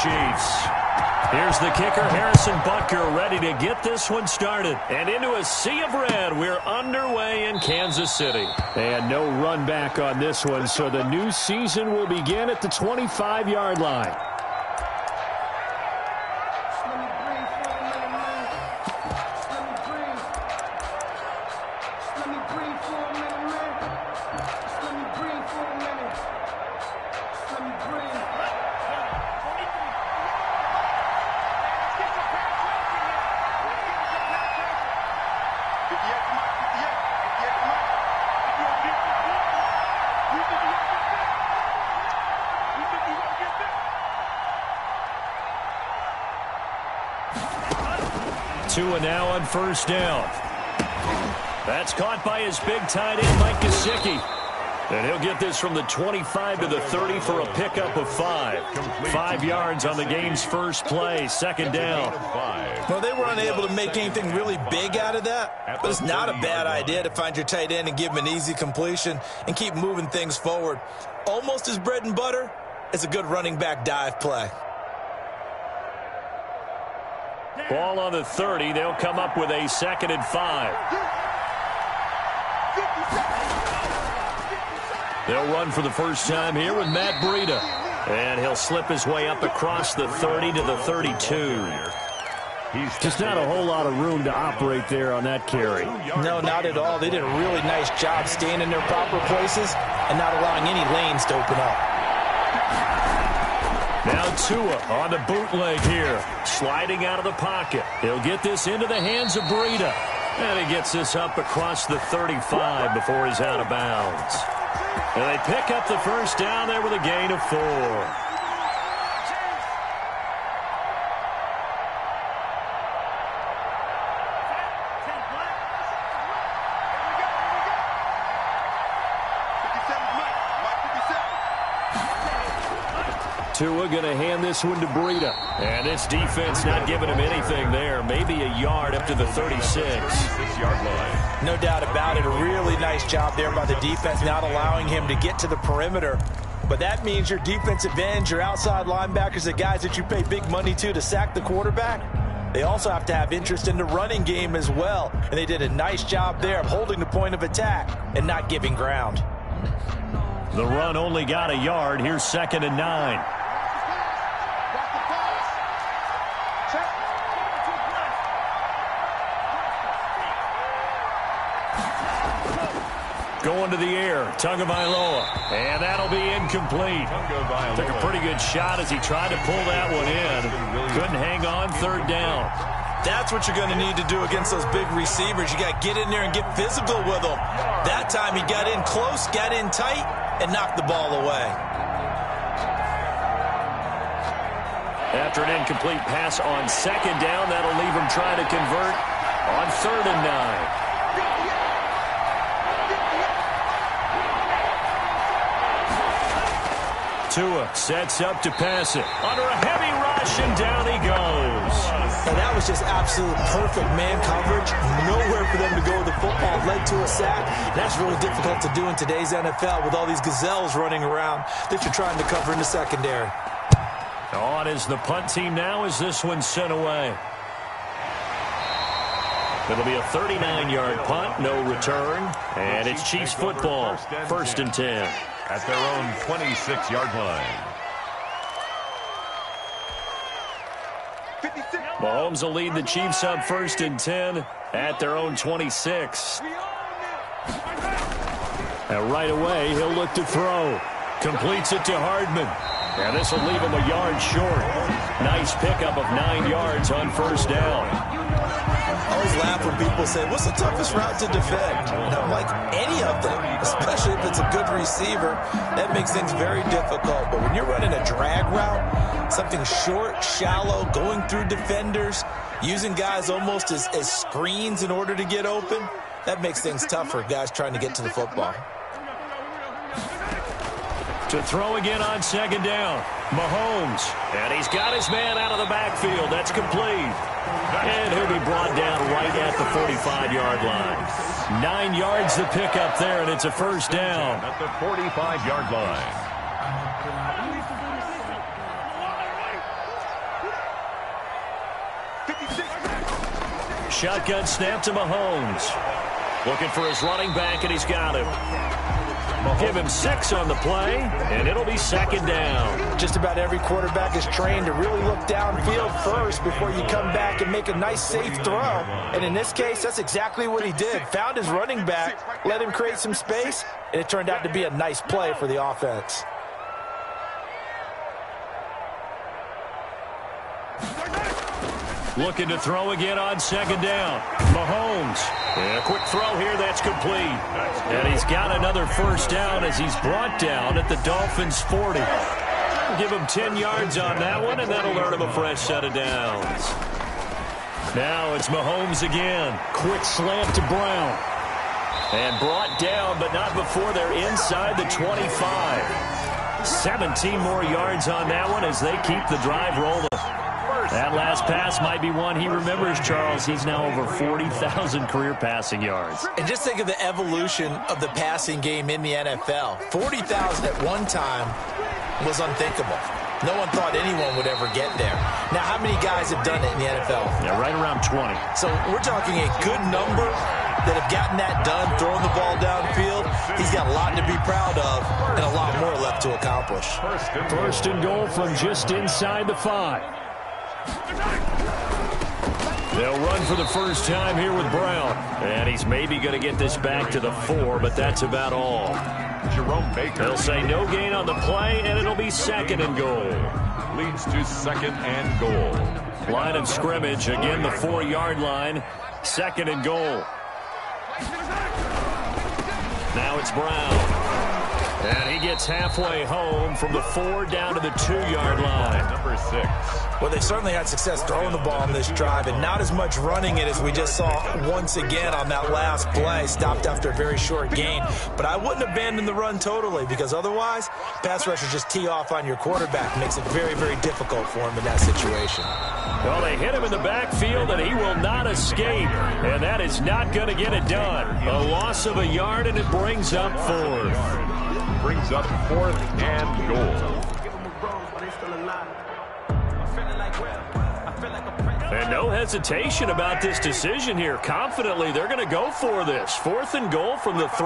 Chiefs. Here's the kicker, Harrison Butker, ready to get this one started. And into a sea of red, we're underway in Kansas City. And no run back on this one, so the new season will begin at the 25-yard line. Tua now on first down. That's caught by his big tight end, Mike Gesicki. And he'll get this from the 25 to the 30 for a pickup of 5. 5 yards on the game's first play, second down. Well, they were unable to make anything really big out of that, but it's not a bad idea to find your tight end and give him an easy completion and keep moving things forward. Almost his bread and butter is a good running back dive play. Ball on the 30. They'll come up with a 2nd and 5. They'll run for the first time here with Matt Breida. And he'll slip his way up across the 30 to the 32. Just not a whole lot of room to operate there on that carry. No, not at all. They did a really nice job staying in their proper places and not allowing any lanes to open up. Now Tua on the bootleg here, sliding out of the pocket. He'll get this into the hands of Breida. And he gets this up across the 35 before he's out of bounds. And they pick up the first down there with a gain of 4. Tua going to hand this one to Breida. And this defense not giving him anything there. Maybe a yard up to the 36-yard line. No doubt about it. A really nice job there by the defense, not allowing him to get to the perimeter. But that means your defensive ends, your outside linebackers, the guys that you pay big money to sack the quarterback, they also have to have interest in the running game as well. And they did a nice job there of holding the point of attack and not giving ground. The run only got a yard. Here's 2nd and 9. Going to the air, Tagovailoa, and that'll be incomplete. Took a pretty good shot as he tried to pull that one in. Couldn't hang on, 3rd down. That's what you're going to need to do against those big receivers. You got to get in there and get physical with them. That time he got in close, got in tight, and knocked the ball away. After an incomplete pass on 2nd down, that'll leave him trying to convert on 3rd and 9. Tua sets up to pass it. Under a heavy rush, and down he goes. And that was just absolute perfect man coverage. Nowhere for them to go with the football. Led to a sack. That's really difficult to do in today's NFL with all these gazelles running around that you're trying to cover in the secondary. On is the punt team now as this one's sent away. It'll be a 39-yard punt, no return. And it's Chiefs football, 1st and 10. At their own 26-yard line. Mahomes will lead the Chiefs up 1st and 10 at their own 26. And right away, he'll look to throw. Completes it to Hardman. And this will leave him a yard short. Nice pickup of 9 yards on 1st down. I always laugh when people say, what's the toughest route to defend? And I'm like, any of them, especially if it's a good receiver. That makes things very difficult. But when you're running a drag route, something short, shallow, going through defenders, using guys almost as screens in order to get open, that makes things tough for guys trying to get to the football. To throw again on 2nd down, Mahomes. And he's got his man out of the backfield. That's complete. And he'll be brought down right at the 45-yard line. 9 yards to pick up there, and it's a 1st down. At the 45-yard line. Shotgun snap to Mahomes. Looking for his running back, and he's got him. Give him 6 on the play, and it'll be second down. Just about every quarterback is trained to really look downfield first before you come back and make a nice, safe throw. And in this case, that's exactly what he did. Found his running back, let him create some space, and it turned out to be a nice play for the offense. Looking to throw again on second down. Mahomes. And a quick throw here, that's complete. And he's got another first down as he's brought down at the Dolphins' 40. Give him 10 yards on that one, and that'll earn him a fresh set of downs. Now it's Mahomes again. Quick slant to Brown. And brought down, but not before they're inside the 25. 17 more yards on that one as they keep the drive rolling. That last pass might be one he remembers, Charles. He's now over 40,000 career passing yards. And just think of the evolution of the passing game in the NFL. 40,000 at one time was unthinkable. No one thought anyone would ever get there. Now, how many guys have done it in the NFL? Yeah, right around 20. So we're talking a good number that have gotten that done, throwing the ball downfield. He's got a lot to be proud of and a lot more left to accomplish. First and goal from just inside the 5. They'll run for the first time here with Brown. And he's maybe going to get this back to the 4, but that's about all. Jerome Baker. They'll say no gain on the play, and it'll be second and goal. Leads to second and goal. Line of scrimmage, again the 4-yard line. Second and goal. Now it's Brown. And he gets halfway home from the 4 down to the 2-yard line. Number 6. Well, they certainly had success throwing the ball on this drive, and not as much running it as we just saw once again on that last play. Stopped after a very short gain. But I wouldn't abandon the run totally, because otherwise, pass rushers just tee off on your quarterback. Makes it very, very difficult for him in that situation. Well, they hit him in the backfield, and he will not escape. And that is not going to get it done. A loss of a yard, and it brings up 4th. Brings up 4th and goal. And no hesitation about this decision here. Confidently, they're going to go for this. 4th and goal from the 3.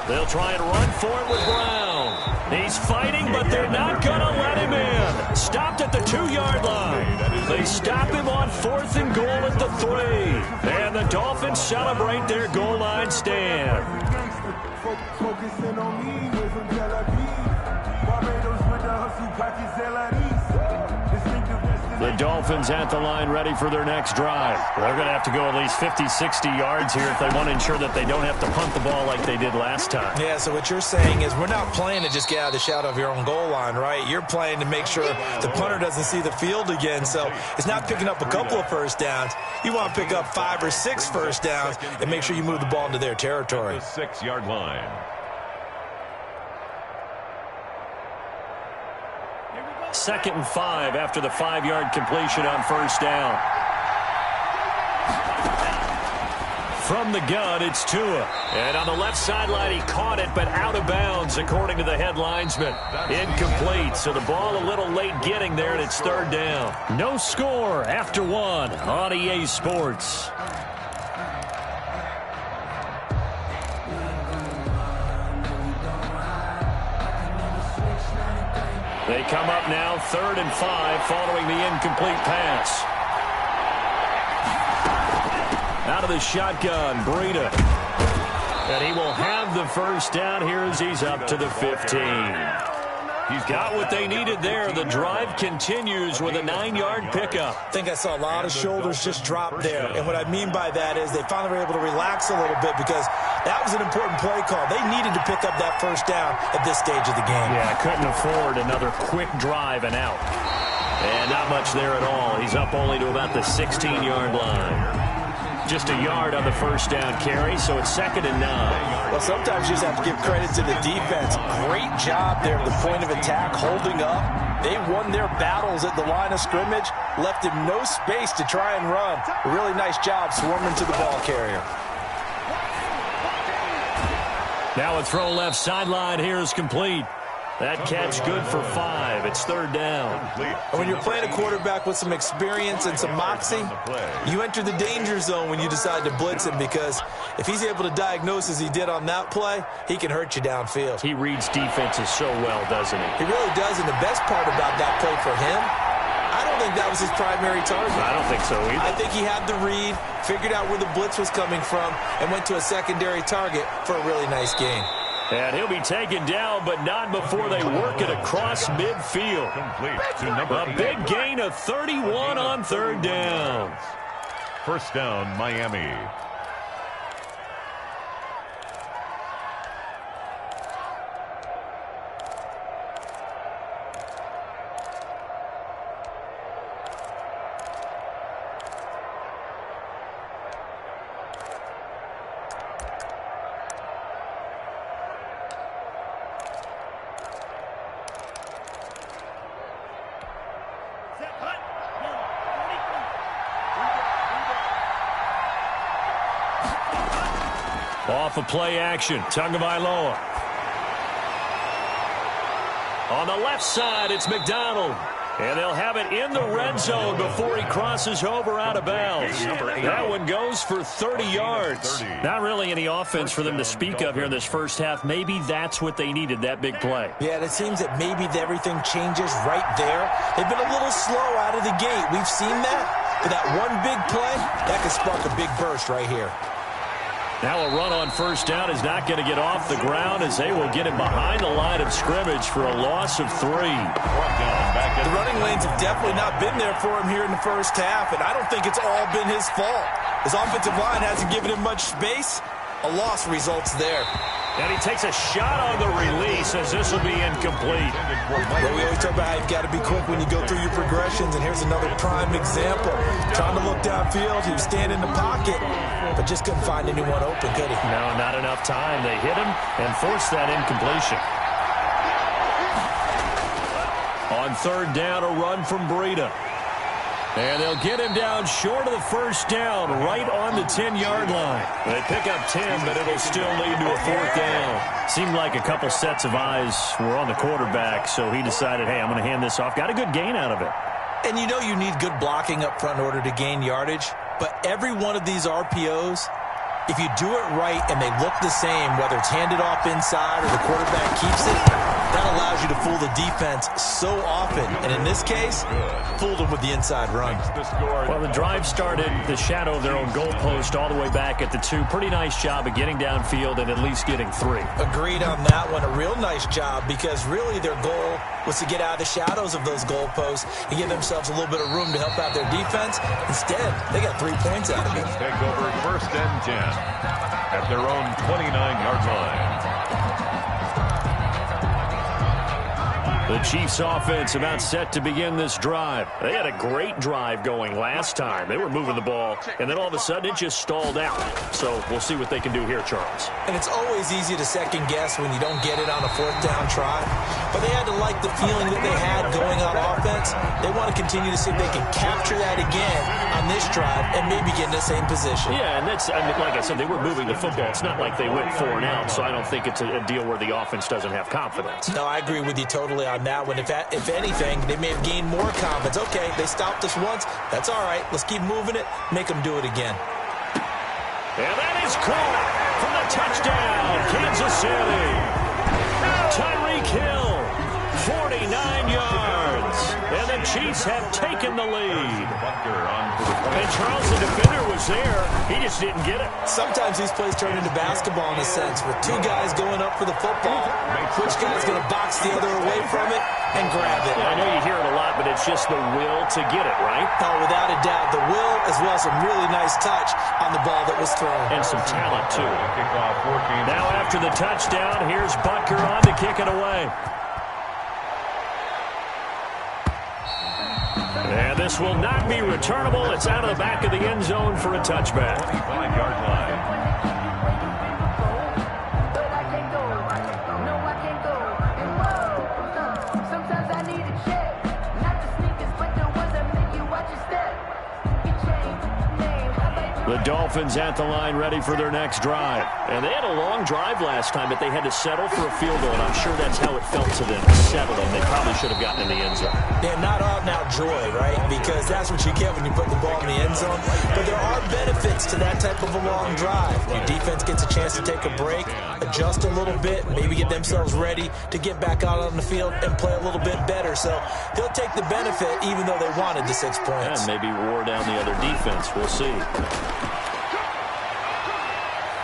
They'll try and run for it with Brown. He's fighting, but they're not going to let him in. Stopped at the 2-yard line. They stop him on 4th and goal at the 3. And the Dolphins celebrate their goal line stand. Focusing on me with some Barbados with the hustle pockets, The Dolphins at the line ready for their next drive. They're going to have to go at least 50, 60 yards here if they want to ensure that they don't have to punt the ball like they did last time. Yeah, so what you're saying is we're not playing to just get out of the shadow of your own goal line, right? You're playing to make sure the punter doesn't see the field again. So it's not picking up a couple of first downs. You want to pick up 5 or 6 first downs and make sure you move the ball into their territory. The 6-yard line. Second and 5 after the 5-yard completion on first down. From the gun, it's Tua. And on the left sideline, he caught it, but out of bounds, according to the head linesman. Incomplete, so the ball a little late getting there, and it's 3rd down. No score after 1 on EA Sports. They come up now 3rd and 5 following the incomplete pass. Out of the shotgun, Breida. And he will have the first down here as he's up to the 15. He's got what they needed there. The drive continues with a 9-yard pickup. I think I saw a lot of shoulders just drop there. And what I mean by that is they finally were able to relax a little bit because that was an important play call. They needed to pick up that first down at this stage of the game. Yeah, couldn't afford another quick drive and out. And not much there at all. He's up only to about the 16-yard line. Just a yard on the first down carry, so it's 2nd and 9. Well, sometimes you just have to give credit to the defense. Great job there at the point of attack, holding up. They won their battles at the line of scrimmage, left him no space to try and run. A really nice job swarming to the ball carrier. Now a throw left sideline here is complete. That catch good for 5. It's third down. And when you're playing a quarterback with some experience and some moxie, you enter the danger zone when you decide to blitz him, because if he's able to diagnose as he did on that play, he can hurt you downfield. He reads defenses so well, doesn't he? He really does, and the best part about that play for him, I don't think that was his primary target. I don't think so either. I think he had the read, figured out where the blitz was coming from, and went to a secondary target for a really nice gain. And he'll be taken down, but not before they work it across midfield. A big gain of 31 on third down. First down, Miami. Off of play action, Tagovailoa. On the left side, it's McDonald. And they'll have it in the red zone before he crosses over out of bounds. That one goes for 30 yards. Not really any offense for them to speak of here in this first half. Maybe that's what they needed, that big play. Yeah, and it seems that maybe everything changes right there. They've been a little slow out of the gate. We've seen that. But that one big play, that could spark a big burst right here. Now a run on first down is not going to get off the ground, as they will get him behind the line of scrimmage for a loss of 3. The running lanes have definitely not been there for him here in the first half, and I don't think it's all been his fault. His offensive line hasn't given him much space. A loss results there. And he takes a shot on the release, as this will be incomplete. Well, we always talk about how you've got to be quick when you go through your progressions, and here's another prime example. Trying to look downfield, he was standing in the pocket, but just couldn't find anyone open, could he? No, not enough time. They hit him and forced that incompletion. On third down, a run from Breida. And they'll get him down short of the first down, right on the 10-yard line. They pick up 10, but it'll still lead to a fourth down. Seemed like a couple sets of eyes were on the quarterback, so he decided, hey, I'm going to hand this off. Got a good gain out of it. And you know you need good blocking up front in order to gain yardage, but every one of these RPOs, if you do it right and they look the same, whether it's handed off inside or the quarterback keeps it, that allows you to fool the defense so often. And in this case, fooled them with the inside run. Well, the drive started the shadow of their own goalpost all the way back at the 2. Pretty nice job of getting downfield and at least getting 3. Agreed on that one. A real nice job, because really their goal was to get out of the shadows of those goalposts and give themselves a little bit of room to help out their defense. Instead, they got 3 points out of it. Take over first and 10 at their own 29-yard line. The Chiefs offense about set to begin this drive. They had a great drive going last time. They were moving the ball, and then all of a sudden it just stalled out. So we'll see what they can do here, Charles. And it's always easy to second guess when you don't get it on a fourth down try. But they had to like the feeling that they had going on offense. They want to continue to see if they can capture that again on this drive and maybe get in the same position. Yeah, and that's, I mean, like I said, they were moving the football. It's not like they went 4 and out, so I don't think it's a deal where the offense doesn't have confidence. No, I agree with you totally on that one. If anything, they may have gained more confidence. Okay, they stopped us once. That's all right. Let's keep moving it. Make them do it again. And that is caught for the touchdown, Kansas City. Tyreek Hill, 49 yards. And the Chiefs have taken the lead. And Charles, the defender, was there. He just didn't get it. Sometimes these plays turn into basketball in a sense, with 2 guys going up for the football. Which guy's going to box the other away from it and grab it? Yeah, I know you hear it a lot, but it's just the will to get it, right? Oh, without a doubt. The will, as well as some really nice touch on the ball that was thrown. And some talent, too. Now after the touchdown, here's Butker on to kick it away. And this will not be returnable. It's out of the back of the end zone for a touchback. 25-yard line. The Dolphins at the line ready for their next drive. And they had a long drive last time, but they had to settle for a field goal, and I'm sure that's how it felt to them, settling. They probably should have gotten in the end zone. Yeah, not out now joy, right? Because that's what you get when you put the ball in the end zone. But there are benefits to that type of a long drive. Your defense gets a chance to take a break, adjust a little bit, maybe get themselves ready to get back out on the field and play a little bit better. So they'll take the benefit even though they wanted the 6 points. And maybe wore down the other defense. We'll see.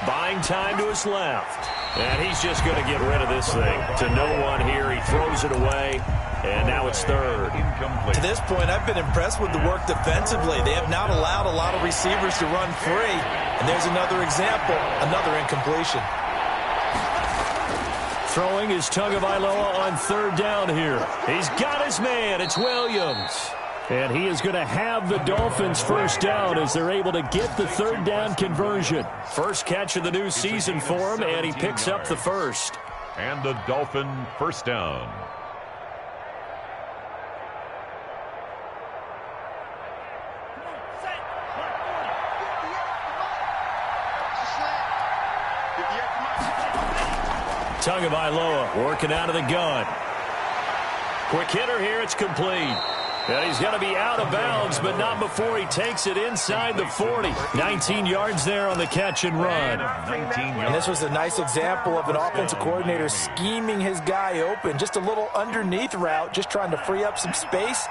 Buying time to his left. And he's just going to get rid of this thing. To no one here. He throws it away. And now it's third. To this point, I've been impressed with the work defensively. They have not allowed a lot of receivers to run free. And there's another example, another incompletion. Throwing is Tagovailoa on third down here. He's got his man. It's Williams. And he is going to have the Dolphins first down as they're able to get the third down conversion. First catch of the new season for him, and he picks up the first. And the Dolphin first down. Tagovailoa working out of the gun. Quick hitter here. It's complete. And he's going to be out of bounds, but not before he takes it inside the 40. 19 yards there on the catch and run. And this was a nice example of an offensive coordinator scheming his guy open. Just a little underneath route, just trying to free up some space,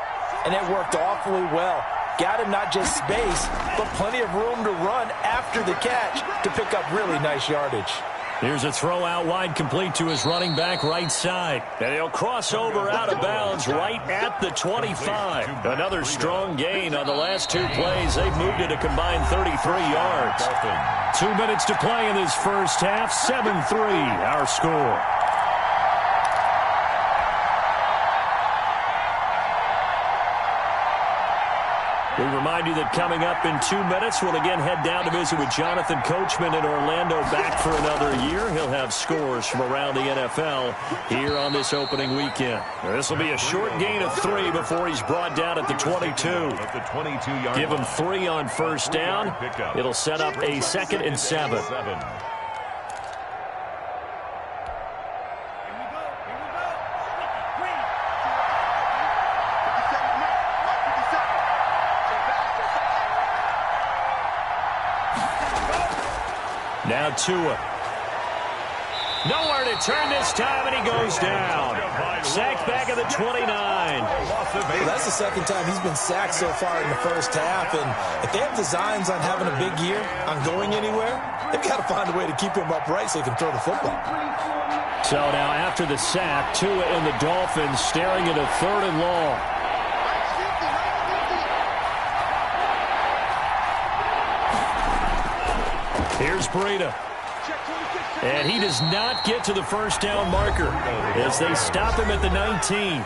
and it worked awfully well. Got him not just space, but plenty of room to run after the catch to pick up really nice yardage. Here's a throw out wide, complete to his running back right side. And he'll cross over out of bounds right at the 25. Another strong gain on the last two plays. They've moved it a combined 33 yards. 2 minutes to play in this first half. 7-3 our score. We remind you that coming up in 2 minutes, we'll again head down to visit with Jonathan Coachman in Orlando, back for another year. He'll have scores from around the NFL here on this opening weekend. This will be a short gain of 3 before he's brought down at the 22. Give him 3 on first down. It'll set up a 2nd and 7. Now Tua. Nowhere to turn this time, and he goes down. Sacked back at the 29. Well, that's the second time he's been sacked so far in the first half, and if they have designs on having a big year, on going anywhere, they've got to find a way to keep him upright so he can throw the football. So now after the sack, Tua and the Dolphins staring at a 3rd and long. Here's Breida. And he does not get to the first down marker as they stop him at the 19.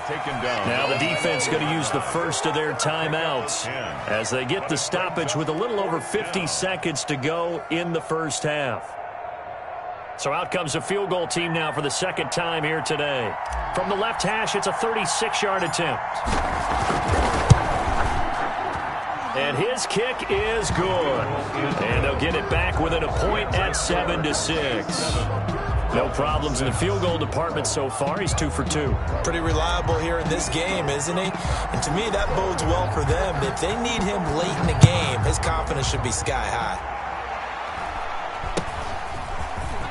Now the defense going to use the first of their timeouts as they get the stoppage with a little over 50 seconds to go in the first half. So out comes a field goal team now for the second time here today. From the left hash, it's a 36-yard attempt. And his kick is good. And they'll get it back within a point at 7-6. No problems in the field goal department so far. He's 2 for 2. Pretty reliable here in this game, isn't he? And to me, that bodes well for them. If they need him late in the game, his confidence should be sky high.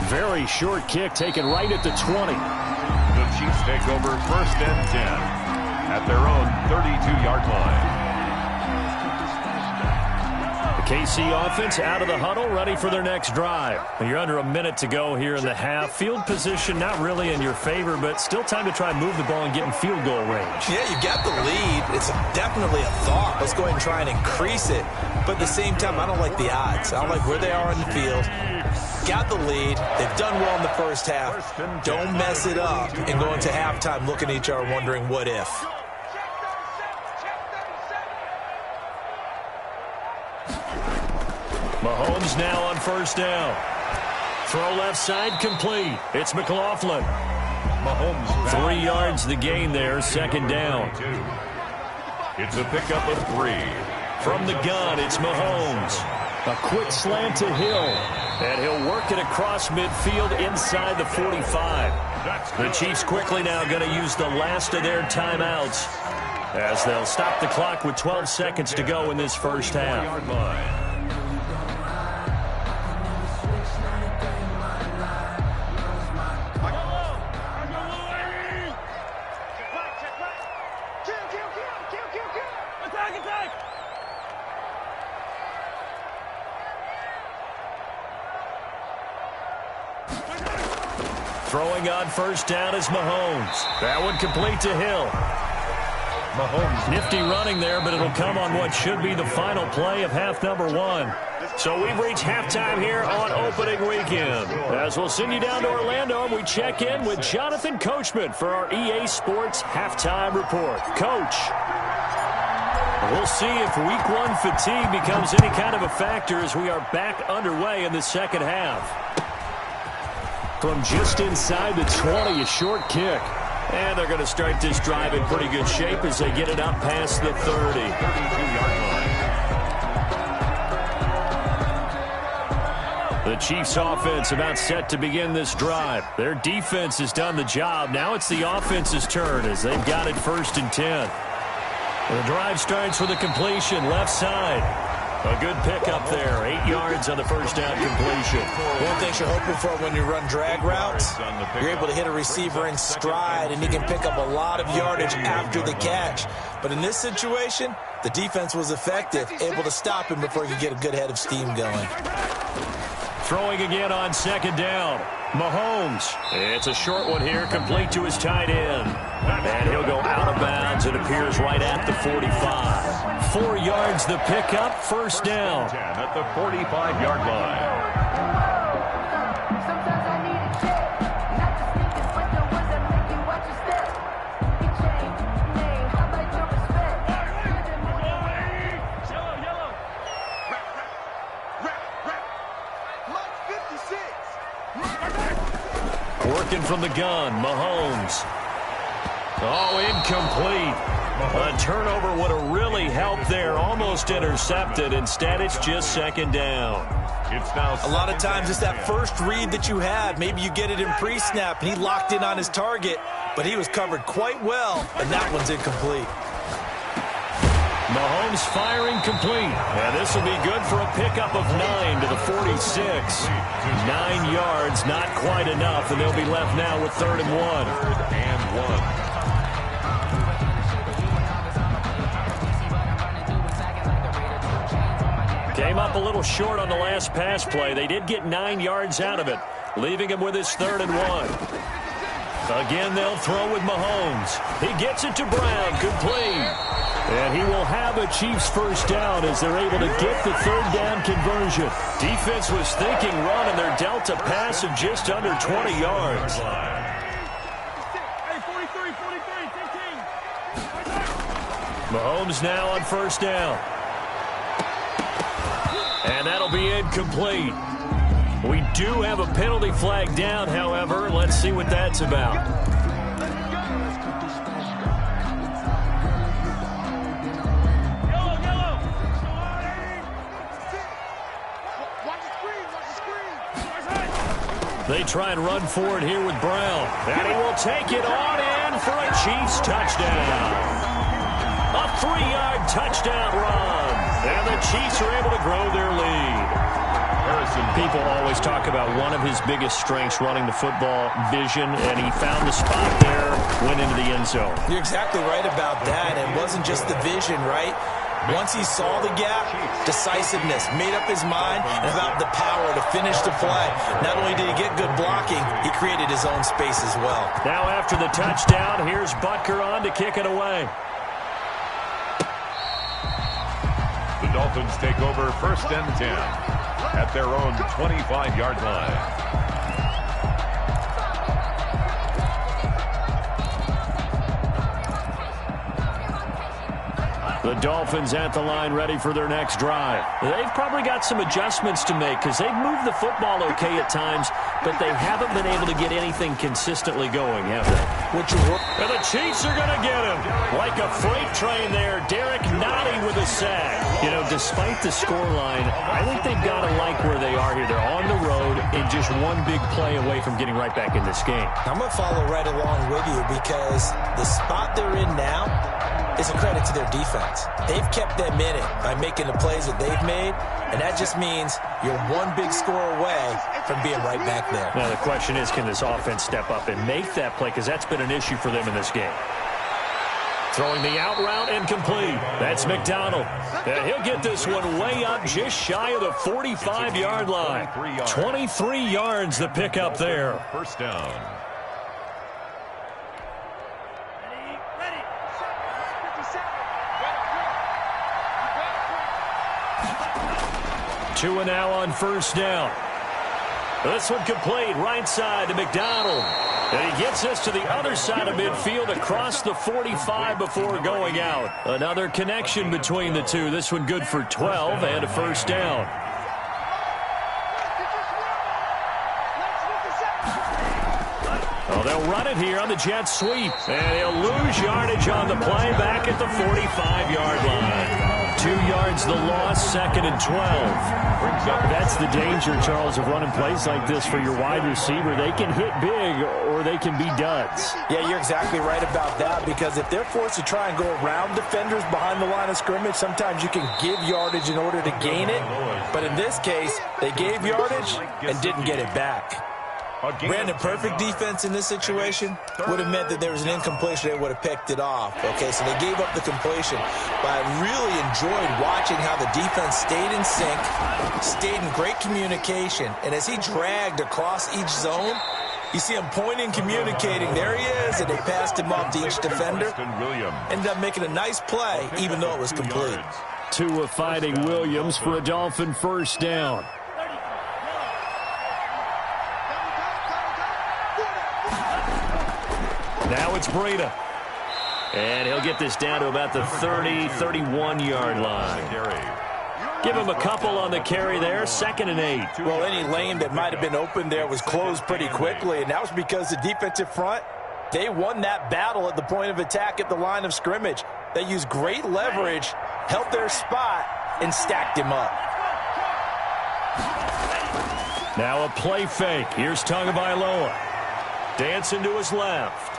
Very short kick taken right at the 20. The Chiefs take over 1st and 10 at their own 32-yard line. KC offense out of the huddle, ready for their next drive. You're under a minute to go here in the half. Field position not really in your favor, but still time to try and move the ball and get in field goal range. Yeah, you got the lead. It's definitely a thought. Let's go ahead and try and increase it. But at the same time, I don't like the odds. I don't like where they are on the field. Got the lead. They've done well in the first half. Don't mess it up and go into halftime looking at each other wondering what if. Mahomes now on first down. Throw left side complete. It's McLaughlin. Mahomes 3 yards the gain there, 2nd down. It's a pickup of 3. From the gun, it's Mahomes. A quick slant to Hill. And he'll work it across midfield inside the 45. The Chiefs quickly now going to use the last of their timeouts as they'll stop the clock with 12 seconds to go in this first half. Throwing on first down is Mahomes. That one complete to Hill. Mahomes, nifty running there, but it'll come on what should be the final play of half number 1. So we've reached halftime here on opening weekend. As we'll send you down to Orlando, and we check in with Jonathan Coachman for our EA Sports Halftime Report. Coach, we'll see if Week 1 fatigue becomes any kind of a factor as we are back underway in the second half. From just inside the 20, a short kick. And they're going to start this drive in pretty good shape as they get it up past the 30. 32-yard line. The Chiefs offense about set to begin this drive. Their defense has done the job. Now it's the offense's turn as they've got it 1st and 10. The drive starts with a completion left side. A good pickup there. 8 yards on the first down completion. One thing you're hoping for when you run drag routes, you're able to hit a receiver in stride, and he can pick up a lot of yardage after the catch. But in this situation, the defense was effective, able to stop him before he could get a good head of steam going. Throwing again on second down. Mahomes. It's a short one here, complete to his tight end. And he'll go out of bounds. It appears right at the 45. 4 yards the pickup, first down. At the 45-yard line. Working from the gun, Mahomes. Oh, incomplete. A turnover would have really helped there. Almost intercepted. Instead, it's just second down. A lot of times it's that first read that you have. Maybe you get it in pre-snap, and he locked in on his target, but he was covered quite well, and that one's incomplete. Mahomes firing complete. And this will be good for a pickup of 9 to the 46. 9 yards, not quite enough, and they'll be left now with 3rd and 1. 3rd and 1. Came up a little short on the last pass play. They did get 9 yards out of it, leaving him with his 3rd and 1. Again, they'll throw with Mahomes. He gets it to Brown, complete. And he will have a Chiefs first down as they're able to get the 3rd down conversion. Defense was thinking run, and they're dealt a pass of just under 20 yards. Mahomes now on first down. And that'll be incomplete. We do have a penalty flag down, however. Let's see what that's about. They try and run forward here with Brown. And he will take it on in for a Chiefs touchdown. A 3-yard touchdown run. And the Chiefs are able to grow their lead. People always talk about one of his biggest strengths running the football, vision, and he found the spot there, went into the end zone. You're exactly right about that. It wasn't just the vision, right? Once he saw the gap, decisiveness, made up his mind, and about the power to finish the play. Not only did he get good blocking, he created his own space as well. Now after the touchdown, here's Butker on to kick it away. The Dolphins take over 1st and 10 at their own 25-yard line. The Dolphins at the line ready for their next drive. They've probably got some adjustments to make because they've moved the football okay at times, but they haven't been able to get anything consistently going, have they? And the Chiefs are going to get him. Like a freight train there, Derek Nottie with a sack. You know, despite the scoreline, I think they've got to like where they are here. They're on the road and just one big play away from getting right back in this game. I'm going to follow right along with you because the spot they're in now is a credit to their defense. They've kept them in it by making the plays that they've made, and that just means you're one big score away from being right back there. Now, the question is, can this offense step up and make that play? Because that's been an issue for them in this game. Throwing the out route incomplete. That's McDonald. And he'll get this one way up just shy of the 45-yard line. 23 yards the pick up there. First down. Two and now on first down. This one complete, right side to McDonald. And he gets us to the other side of midfield across the 45 before going out. Another connection between the two. This one good for 12 and a first down. Oh, they'll run it here on the jet sweep. And he'll lose yardage on the play back at the 45-yard line. 2 yards the loss, second and 12. That's the danger, Charles, of running plays like this for your wide receiver. They can hit big or they can be duds. Yeah, you're exactly right about that, because if they're forced to try and go around defenders behind the line of scrimmage, sometimes you can give yardage in order to gain it. But in this case, they gave yardage and didn't get it back. Brandon, perfect defense in this situation would have meant that there was an incompletion. They would have picked it off. Okay, so they gave up the completion. But I really enjoyed watching how the defense stayed in sync, stayed in great communication. And as he dragged across each zone, you see him pointing, communicating. There he is, and they passed him off to each defender. Ended up making a nice play, even though it was complete. Tua fighting Williams for a Dolphin first down. Now it's Breida. And he'll get this down to about the 30, 31-yard line. Give him a couple on the carry there, 2nd and 8. Well, any lane that might have been open there was closed pretty quickly, and that was because the defensive front, they won that battle at the point of attack at the line of scrimmage. They used great leverage, held their spot, and stacked him up. Now a play fake. Here's Tagovailoa. Dancing to his left.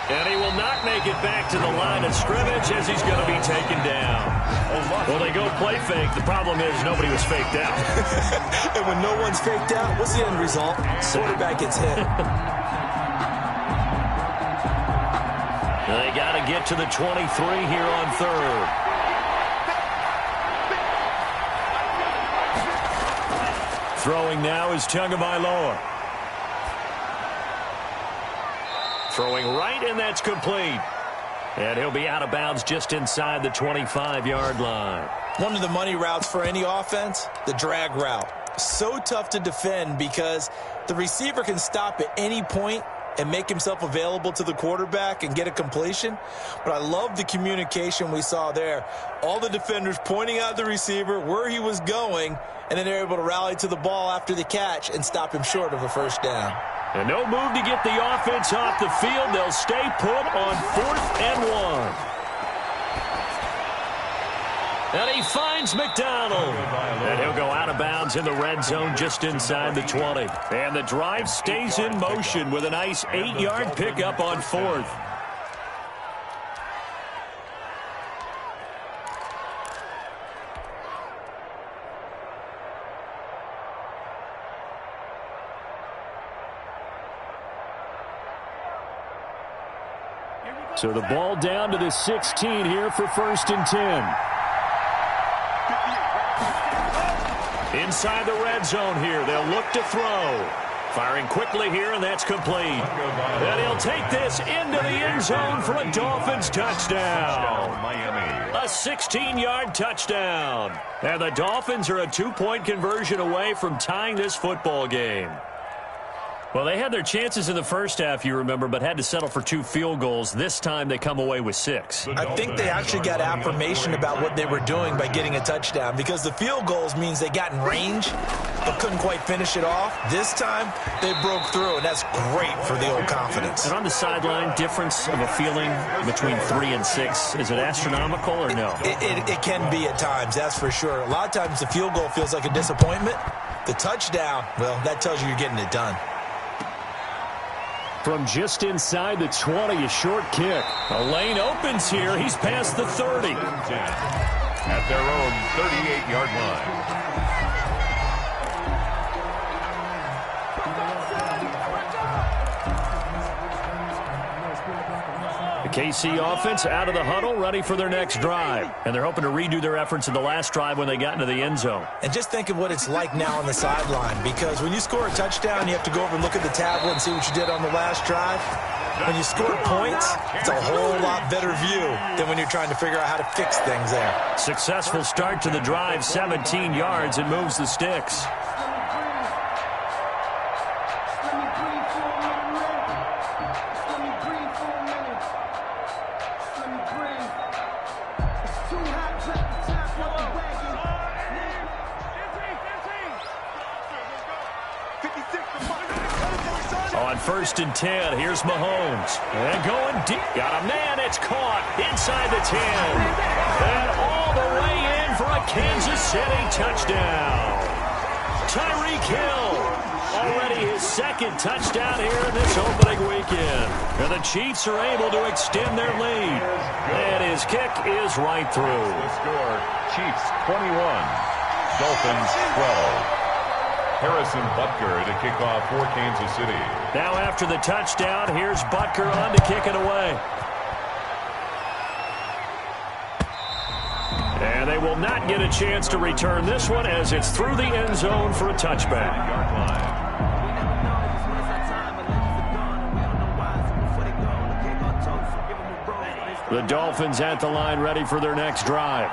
And he will not make it back to the line of scrimmage as he's going to be taken down. Well, they go play fake. The problem is nobody was faked out. And when no one's faked out, what's the end result? Quarterback gets hit. They got to get to the 23 here on third. Throwing now is Tagovailoa. Throwing right, and that's complete. And he'll be out of bounds just inside the 25-yard line. One of the money routes for any offense, the drag route. So tough to defend because the receiver can stop at any point and make himself available to the quarterback and get a completion. But I love the communication we saw there. All the defenders pointing out the receiver, where he was going, and then they're able to rally to the ball after the catch and stop him short of a first down. And no move to get the offense off the field. They'll stay put on 4th and 1. And he finds McDonald. And he'll go out of bounds in the red zone just inside the 20. And the drive stays in motion with a nice 8-yard pickup on 4th. So the ball down to the 16 here for 1st and 10. Inside the red zone here, they'll look to throw. Firing quickly here, and that's complete. And he'll take this into the end zone for a Dolphins touchdown. A 16-yard touchdown. And the Dolphins are a 2-point conversion away from tying this football game. Well, they had their chances in the first half, you remember, but had to settle for 2 field goals. This time they come away with 6. I think they actually got affirmation about what they were doing by getting a touchdown, because the field goals means they got in range but couldn't quite finish it off. This time, they broke through, and that's great for the old confidence. And on the sideline, difference of a feeling between 3 and 6, is it astronomical or no? It can be at times, that's for sure. A lot of times the field goal feels like a disappointment. The touchdown, well, that tells you you're getting it done. From just inside the 20, a short kick. A lane opens here. He's past the 30. At their own 38-yard line. The KC offense out of the huddle, ready for their next drive. And they're hoping to redo their efforts in the last drive when they got into the end zone. And just think of what it's like now on the sideline, because when you score a touchdown, you have to go over and look at the tablet and see what you did on the last drive. When you score points, it's a whole lot better view than when you're trying to figure out how to fix things there. Successful start to the drive, 17 yards, and moves the sticks. On 1st and 10, here's Mahomes. And going deep. Got a man. It's caught inside the 10. And all the way in for a Kansas City touchdown. Tyreek Hill. Already his second touchdown here in this opening weekend. And the Chiefs are able to extend their lead. And his kick is right through. The score, Chiefs 21, Dolphins 12. Harrison Butker to kick off for Kansas City. Now after the touchdown, here's Butker on to kick it away. And they will not get a chance to return this one as it's through the end zone for a touchback. The Dolphins at the line, ready for their next drive.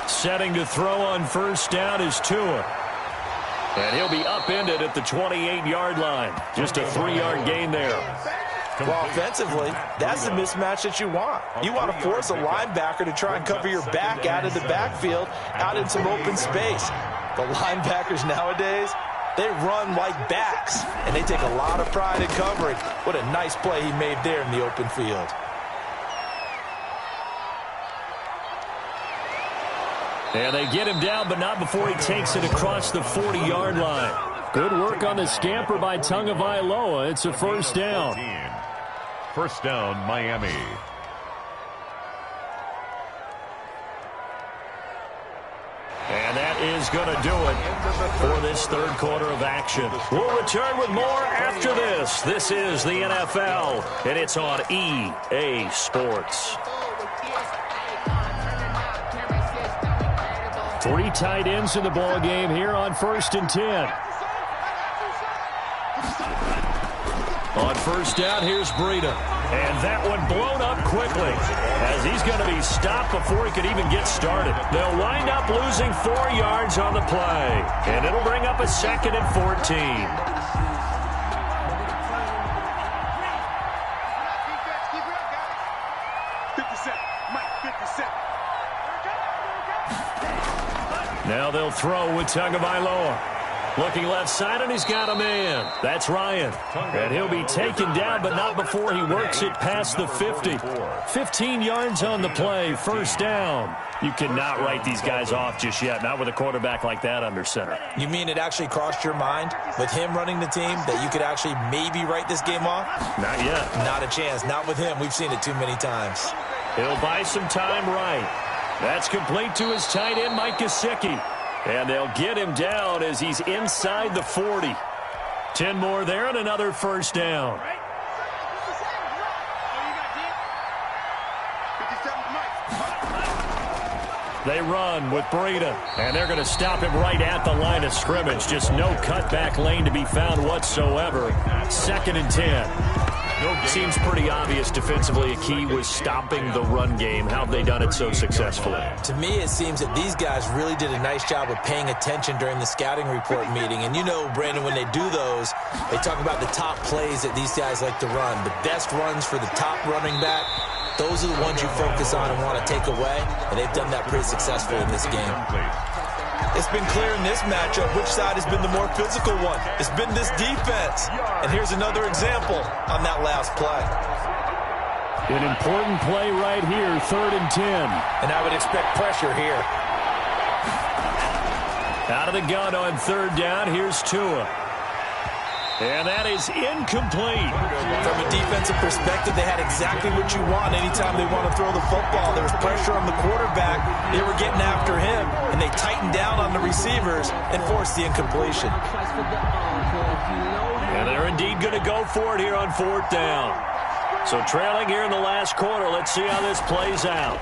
Setting to throw on 1st down is Tua. And he'll be upended at the 28-yard line. Just a 3-yard gain there. Well, offensively, that's the mismatch that you want. You want to force a linebacker to try and cover your back out of the backfield, out in some open space. The linebackers nowadays, they run like backs, and they take a lot of pride in covering. What a nice play he made there in the open field. And they get him down, but not before he takes it across the 40-yard line. Good work on the scamper by Tagovailoa. It's a 1st down. 1st down, Miami. And that is going to do it for this 3rd quarter of action. We'll return with more after this. This is the NFL, and it's on EA Sports. 3 tight ends in the ball game here on 1st and 10. On 1st down, here's Breida. And that one blown up quickly as he's going to be stopped before he could even get started. They'll wind up losing 4 yards on the play. And it'll bring up a 2nd and 14. Now they'll throw with Tagovailoa. Looking left side, and he's got a man. That's Ryan. And he'll be taken down, but not before he works it past the 50. 15 yards on the play, 1st down. You cannot write these guys off just yet, not with a quarterback like that under center. You mean it actually crossed your mind with him running the team that you could actually maybe write this game off? Not yet. Not a chance. Not with him. We've seen it too many times. He'll buy some time right. That's complete to his tight end, Mike Gesicki. And they'll get him down as he's inside the 40. 10 more there and another 1st down. They run with Breida, and they're going to stop him right at the line of scrimmage. Just no cutback lane to be found whatsoever. 2nd and 10. Seems pretty obvious defensively a key was stopping the run game. How have they done it so successfully? To me, it seems that these guys really did a nice job of paying attention during the scouting report meeting. And you know, Brandon, when they do those, they talk about the top plays that these guys like to run. The best runs for the top running back, those are the ones you focus on and want to take away, and they've done that pretty successfully in this game. It's been clear in this matchup which side has been the more physical one. It's been this defense. And here's another example on that last play. An important play right here, 3rd and 10. And I would expect pressure here. Out of the gun on 3rd down, here's Tua. And that is incomplete. From a defensive perspective, they had exactly what you want anytime they want to throw the football. There was pressure on the quarterback. They were getting after him, and they tightened down on the receivers and forced the incompletion. And they're indeed going to go for it here on 4th down. So trailing here in the last quarter. Let's see how this plays out.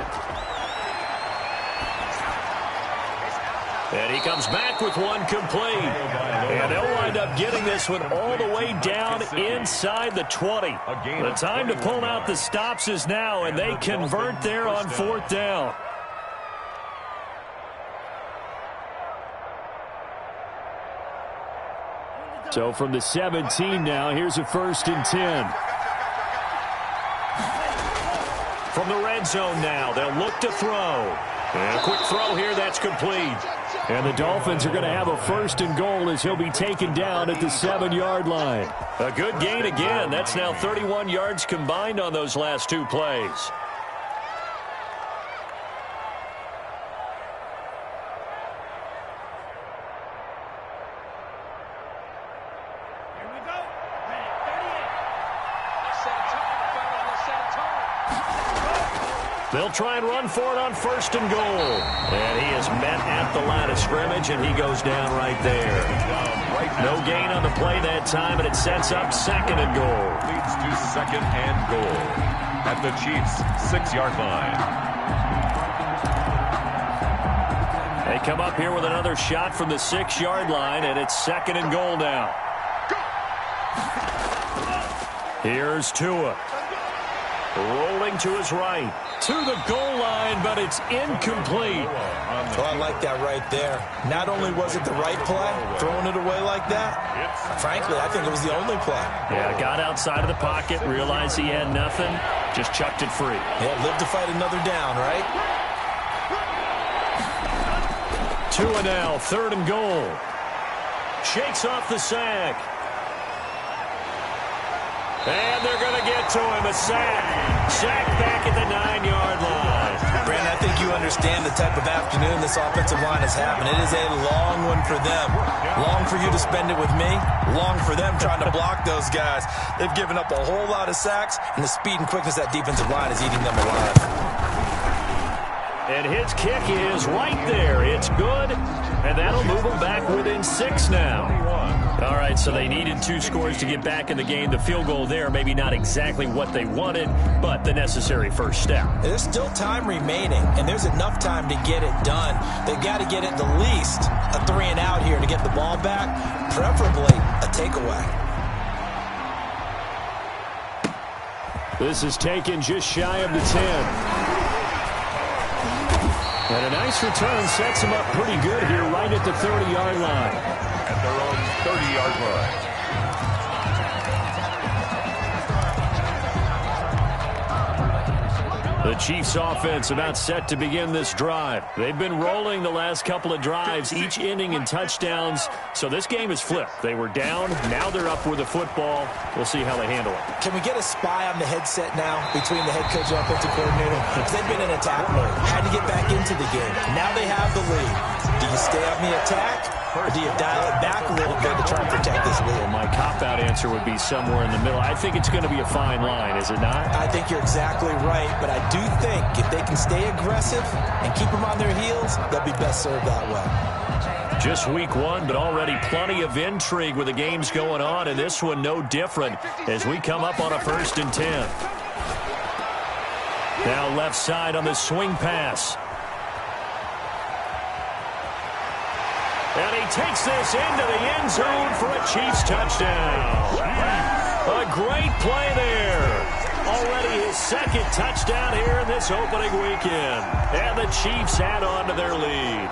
And he comes back with one complete. And they'll wind up getting this one all the way down inside the 20. The time to pull out the stops is now, and they convert there on 4th down. So from the 17 now, here's a 1st and 10. From the red zone now, they'll look to throw. And a quick throw here, that's complete. And the Dolphins are going to have a 1st and goal as he'll be taken down at the 7-yard line. A good gain again. That's now 31 yards combined on those last 2 plays. They'll try and run for it on 1st and goal. And he is met at the line of scrimmage, and he goes down right there. No gain on the play that time, and it sets up 2nd and goal. Leads to 2nd and goal at the Chiefs' 6-yard line. They come up here with another shot from the 6-yard line, and it's 2nd and goal now. Here's Tua. Rolling to his right. To the goal line, but it's incomplete. Well, I like that right there. Not only was it the right play, throwing it away like that, frankly, I think it was the only play. Yeah, got outside of the pocket, realized he had nothing, just chucked it free. Yeah, live to fight another down, right? Tua now, 3rd and goal. Shakes off the sack. And they're going to get to him, a sack. Sack back at the 9-yard line. Brandon, I think you understand the type of afternoon this offensive line is having. It is a long one for them. Long for you to spend it with me. Long for them trying to block those guys. They've given up a whole lot of sacks, and the speed and quickness of that defensive line is eating them alive. And his kick is right there. It's good, and that'll move them back within 6 now. All right, so they needed 2 scores to get back in the game. The field goal there, maybe not exactly what they wanted, but the necessary first step. There's still time remaining, and there's enough time to get it done. They've got to get it the least a 3-and-out here to get the ball back, preferably a takeaway. This is taken just shy of the 10. And a nice return sets him up pretty good here right at the 30-yard line. At their own 30-yard line. The Chiefs offense about set to begin this drive. They've been rolling the last couple of drives, each inning in touchdowns. So this game is flipped. They were down. Now they're up with the football. We'll see how they handle it. Can we get a spy on the headset now between the head coach and offensive coordinator? Because they've been in attack mode. Had to get back into the game. Now they have the lead. Do you stay on the attack? Or do you dial it back a little bit to try and protect this lead? Well, my cop-out answer would be somewhere in the middle. I think it's going to be a fine line, is it not? I think you're exactly right, but I do think if they can stay aggressive and keep them on their heels, they'll be best served that way. Just week 1, but already plenty of intrigue with the games going on, and this one no different as we come up on a 1st and 10. Now left side on the swing pass. And he takes this into the end zone for a Chiefs touchdown. A great play there. Already his second touchdown here in this opening weekend. And the Chiefs add on to their lead.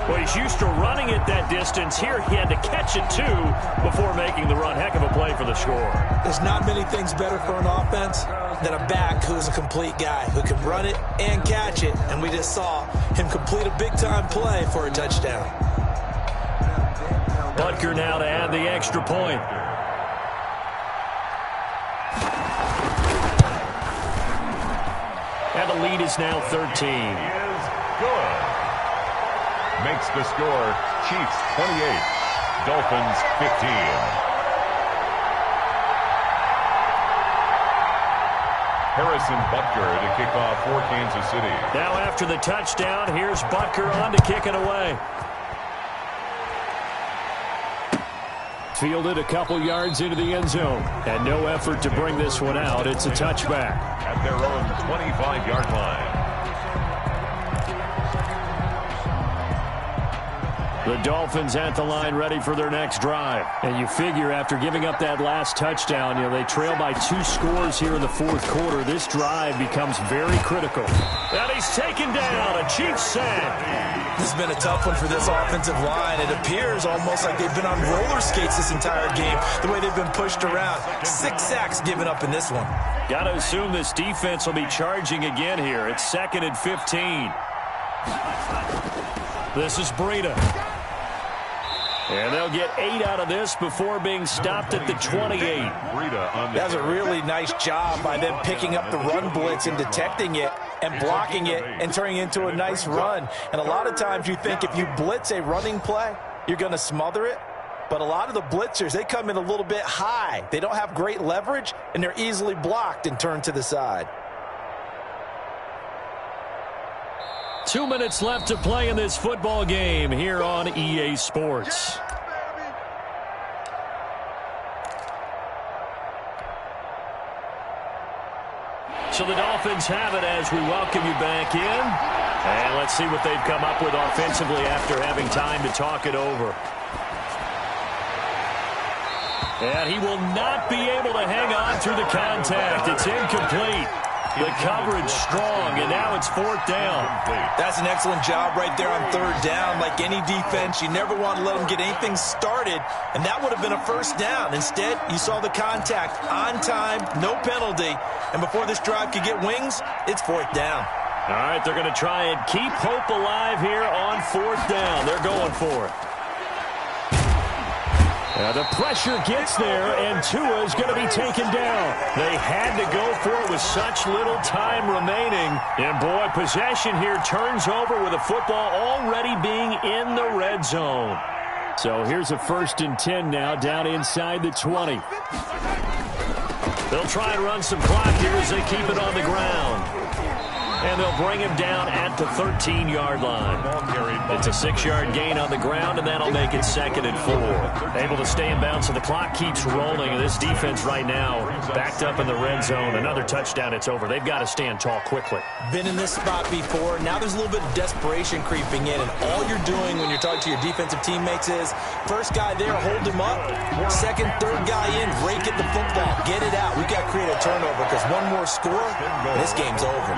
Well, he's used to running it that distance. Here he had to catch it, too, before making the run. Heck of a play for the score. There's not many things better for an offense than a back who's a complete guy, who can run it and catch it. And we just saw him complete a big-time play for a touchdown. Butker now to add the extra point. And the lead is now 13. Is good. Makes the score Chiefs 28, Dolphins 15. Harrison Butker to kick off for Kansas City. Now after the touchdown, here's Butker on to kick it away. Fielded a couple yards into the end zone. And no effort to bring this one out. It's a touchback. At their own 25-yard line. The Dolphins at the line ready for their next drive. And you figure after giving up that last touchdown, they trail by 2 scores here in the fourth quarter. This drive becomes very critical. And he's taken down. A Chiefs sack. This has been a tough one for this offensive line. It appears almost like they've been on roller skates this entire game, the way they've been pushed around. 6 sacks given up in this one. Got to assume this defense will be charging again here. It's 2nd and 15. This is Breida. And they'll get 8 out of this before being stopped at the 28. That's a really nice job by them picking up the run blitz and detecting it and blocking it and turning it into a nice run. And a lot of times you think if you blitz a running play, you're going to smother it. But a lot of the blitzers, they come in a little bit high. They don't have great leverage, and they're easily blocked and turned to the side. 2 minutes left to play in this football game here on EA Sports. So the Dolphins have it as we welcome you back in. And let's see what they've come up with offensively after having time to talk it over. And he will not be able to hang on through the contact. It's incomplete. The coverage strong, and now it's 4th down. That's an excellent job right there on 3rd down. Like any defense, you never want to let them get anything started, and that would have been a 1st down. Instead, you saw the contact on time, no penalty, and before this drive could get wings, it's 4th down. All right, they're going to try and keep hope alive here on 4th down. They're going for it. The pressure gets there, and Tua is going to be taken down. They had to go for it with such little time remaining. And, boy, possession here turns over with the football already being in the red zone. So here's a 1st and 10 now down inside the 20. They'll try and run some clock here as they keep it on the ground. And they'll bring him down at the 13-yard line. It's a 6-yard gain on the ground, and that'll make it 2nd and 4. Able to stay in bounds, so the clock keeps rolling. And this defense right now backed up in the red zone. Another touchdown, it's over. They've got to stand tall quickly. Been in this spot before. Now there's a little bit of desperation creeping in, and all you're doing when you're talking to your defensive teammates is first guy there, hold him up. 2nd, 3rd guy in, rake at the football. Get it out. We've got to create a turnover because one more score, and this game's over.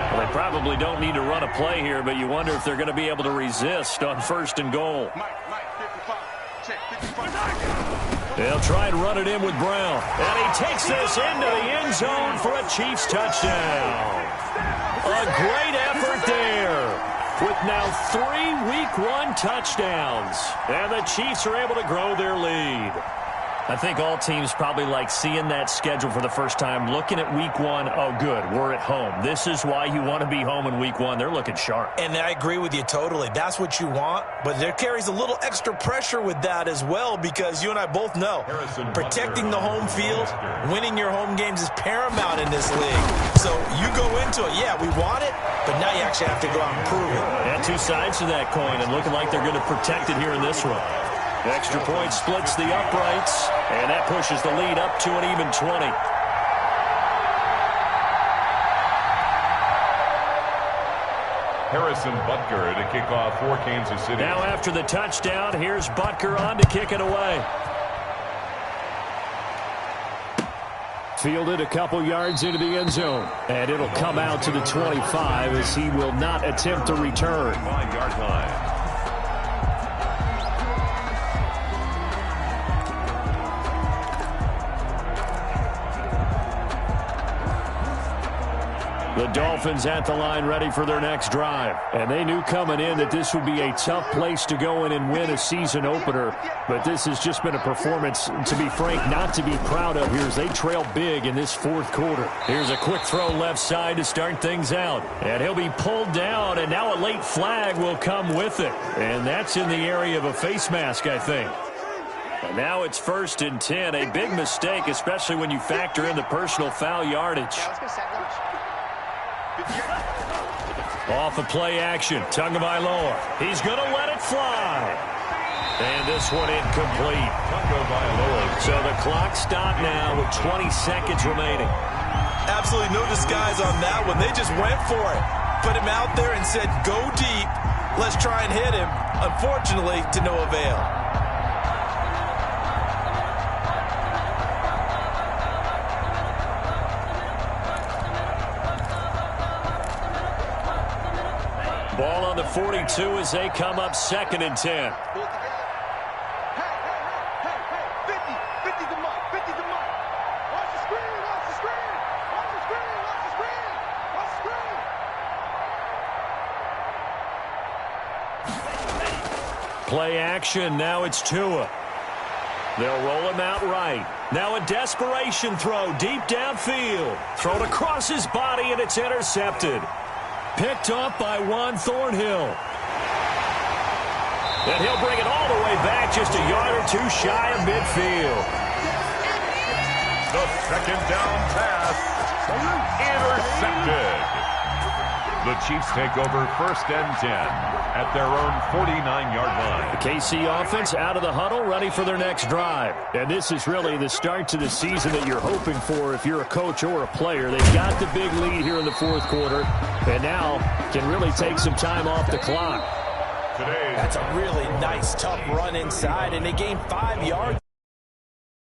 Well, they probably don't need to run a play here, but you wonder if they're going to be able to resist on 1st and goal. They'll try and run it in with Brown. And he takes this into the end zone for a Chiefs touchdown. A great effort there with now 3 Week 1 touchdowns. And the Chiefs are able to grow their lead. I think all teams probably like seeing that schedule for the first time, looking at Week 1. Oh, good, we're at home. This is why you want to be home in Week 1. They're looking sharp. And I agree with you totally. That's what you want, but there carries a little extra pressure with that as well because you and I both know protecting the home field, winning your home games is paramount in this league. So you go into it, yeah, we want it, but now you actually have to go out and prove it. Yeah, 2 sides to that coin, and looking like they're going to protect it here in this one. Extra point splits the uprights, and that pushes the lead up to an even 20. Harrison Butker to kick off for Kansas City. Now after the touchdown, here's Butker on to kick it away. Fielded a couple yards into the end zone. And it'll come out to the 25 as he will not attempt to return. 5-yard line. The Dolphins at the line ready for their next drive. And they knew coming in that this would be a tough place to go in and win a season opener. But this has just been a performance, to be frank, not to be proud of here as they trail big in this fourth quarter. Here's a quick throw left side to start things out. And he'll be pulled down, and now a late flag will come with it. And that's in the area of a face mask, I think. And now it's 1st and 10. A big mistake, especially when you factor in the personal foul yardage. Off of play action, Tagovailoa. He's going to let it fly. And this one incomplete. So the clock stopped now with 20 seconds remaining. Absolutely no disguise on that one. They just went for it. Put him out there and said, go deep. Let's try and hit him. Unfortunately, to no avail. Ball on the 42 as they come up 2nd and 10. Play action. Now it's Tua. They'll roll him out right. Now a desperation throw deep downfield. Thrown across his body, and it's intercepted. Picked off by Juan Thornhill. And he'll bring it all the way back just a yard or two shy of midfield. The 2nd down pass. Intercepted. The Chiefs take over 1st and 10 at their own 49-yard line. The KC offense out of the huddle, ready for their next drive. And this is really the start to the season that you're hoping for if you're a coach or a player. They've got the big lead here in the fourth quarter, and now can really take some time off the clock. That's a really nice, tough run inside, and they gained 5 yards.